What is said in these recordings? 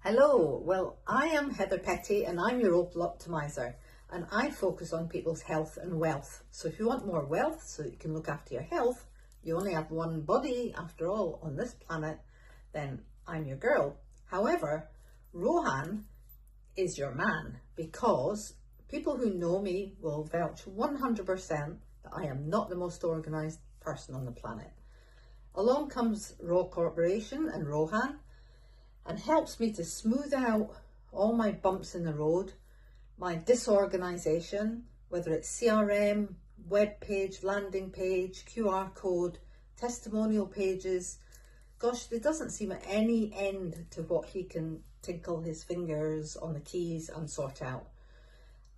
Hello, well, I am Heather Petty and I'm your Opal Optimiser, and I focus on people's health and wealth. So if you want more wealth so you can look after your health, you only have one body after all on this planet, then I'm your girl. However, Rohan is your man, because people who know me will vouch 100% that I am not the most organised person on the planet. Along comes Raw Corporation and Rohan, and helps me to smooth out all my bumps in the road, my disorganisation, whether it's CRM, web page, landing page, QR code, testimonial pages. Gosh, there doesn't seem any end to what he can tinkle his fingers on the keys and sort out.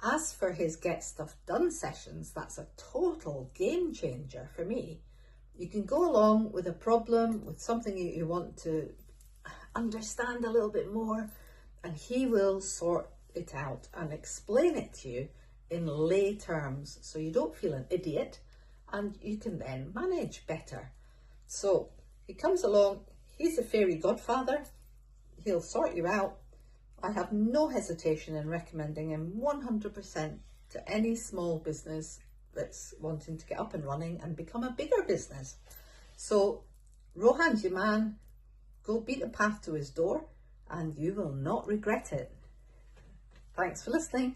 As for his Get Stuff Done sessions, that's a total game changer for me. You can go along with a problem, with something you want to understand a little bit more, and he will sort it out and explain it to you in lay terms so you don't feel an idiot and you can then manage better. So he comes along, he's a fairy godfather, he'll sort you out. I have no hesitation in recommending him 100% to any small business that's wanting to get up and running and become a bigger business. So Rohan's your man. Go beat a path to his door and you will not regret it. Thanks for listening.